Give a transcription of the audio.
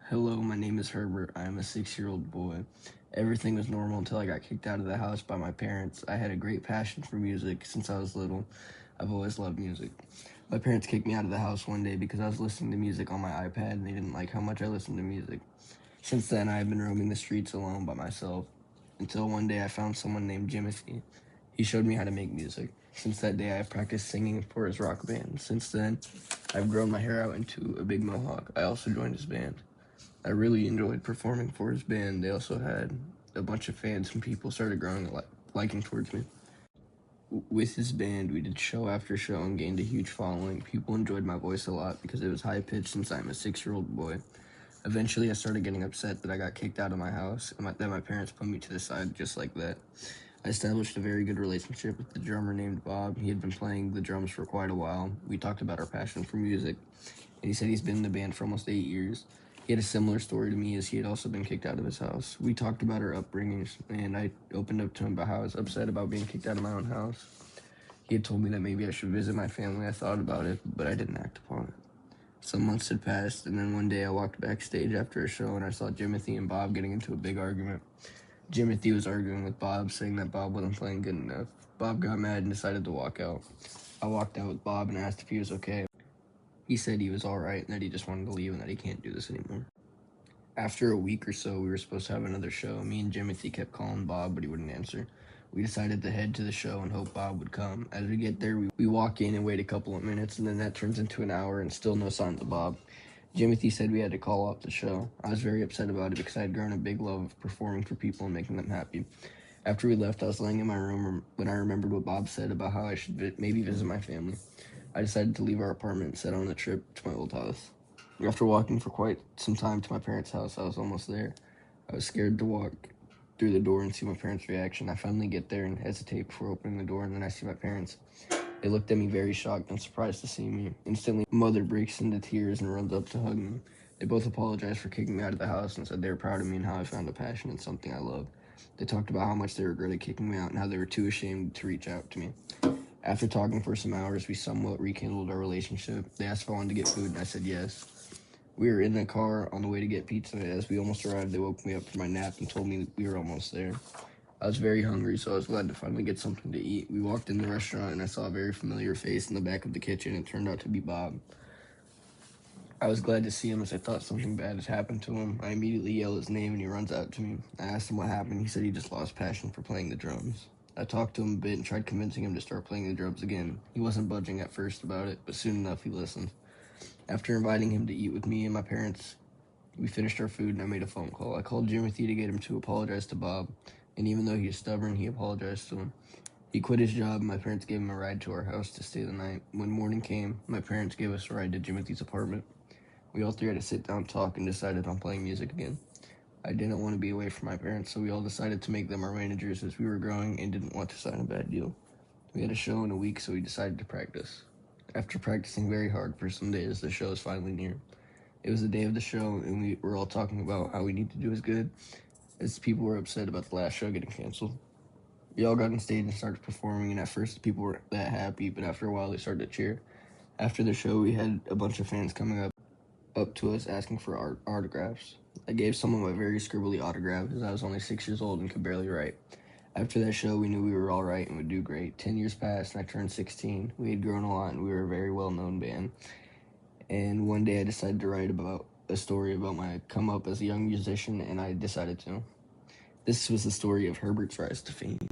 Hello, my name is Herbert. I am a 6-year-old boy. Everything was normal until I got kicked out of the house by my parents. I had a great passion for music since I was little. I've always loved music. My parents kicked me out of the house one day because I was listening to music on my iPad and they didn't like how much I listened to music. Since then, I have been roaming the streets alone by myself until one day I found someone named Jimothy. He showed me how to make music. Since that day, I've practiced singing for his rock band. Since then, I've grown my hair out into a big mohawk. I also joined his band. I really enjoyed performing for his band. They also had a bunch of fans and people started growing a liking towards me. With his band, we did show after show and gained a huge following. People enjoyed my voice a lot because it was high-pitched since I'm a 6-year-old boy. Eventually, I started getting upset that I got kicked out of my house and that my parents put me to the side just like that. I established a very good relationship with the drummer named Bob. He had been playing the drums for quite a while. We talked about our passion for music, and he said he's been in the band for almost 8 years. He had a similar story to me as he had also been kicked out of his house. We talked about our upbringings, and I opened up to him about how I was upset about being kicked out of my own house. He had told me that maybe I should visit my family. I thought about it, but I didn't act upon it. Some months had passed, and then one day I walked backstage after a show, and I saw Jimothy and Bob getting into a big argument. Jimothy was arguing with Bob, saying that Bob wasn't playing good enough. Bob got mad and decided to walk out. I walked out with Bob and asked if he was okay. He said he was alright and that he just wanted to leave and that he can't do this anymore. After a week or so, we were supposed to have another show. Me and Jimothy kept calling Bob, but he wouldn't answer. We decided to head to the show and hope Bob would come. As we get there, we walk in and wait a couple of minutes, and then that turns into an hour and still no signs of Bob. Jimothy said we had to call off the show. I was very upset about it because I had grown a big love of performing for people and making them happy. After we left, I was laying in my room when I remembered what Bob said about how I should maybe visit my family. I decided to leave our apartment and set on a trip to my old house. After walking for quite some time to my parents' house, I was almost there. I was scared to walk through the door and see my parents' reaction. I finally get there and hesitate before opening the door, and then I see my parents. They looked at me very shocked and surprised to see me. Instantly, mother breaks into tears and runs up to hug me. They both apologized for kicking me out of the house and said they were proud of me and how I found a passion in something I loved. They talked about how much they regretted kicking me out and how they were too ashamed to reach out to me. After talking for some hours, we somewhat rekindled our relationship. They asked if I wanted to get food, and I said yes. We were in the car on the way to get pizza. As we almost arrived, they woke me up from my nap and told me we were almost there. I was very hungry, so I was glad to finally get something to eat. We walked in the restaurant, and I saw a very familiar face in the back of the kitchen. It turned out to be Bob. I was glad to see him as I thought something bad had happened to him. I immediately yell his name, and he runs out to me. I asked him what happened. He said he just lost passion for playing the drums. I talked to him a bit and tried convincing him to start playing the drums again. He wasn't budging at first about it, but soon enough he listened. After inviting him to eat with me and my parents, we finished our food and I made a phone call. I called Jimothy to get him to apologize to Bob, and even though he is stubborn, he apologized to him. He quit his job and my parents gave him a ride to our house to stay the night. When morning came, my parents gave us a ride to Jimothy's apartment. We all three had to sit down, talk, and decided on playing music again. I didn't want to be away from my parents, so we all decided to make them our managers as we were growing and didn't want to sign a bad deal. We had a show in a week, so we decided to practice. After practicing very hard for some days, the show is finally near. It was the day of the show, and we were all talking about how we need to do as good, as people were upset about the last show getting canceled. We all got on stage and started performing, and at first the people weren't that happy, but after a while they started to cheer. After the show, we had a bunch of fans coming up to us asking for autographs. I gave someone my very scribbly autograph as I was only 6 years old and could barely write. After that show, we knew we were all right and would do great. 10 years passed and I turned 16. We had grown a lot and we were a very well-known band. And one day I decided to write about a story about my come up as a young musician, and I decided to. This was the story of Herbert's rise to fame.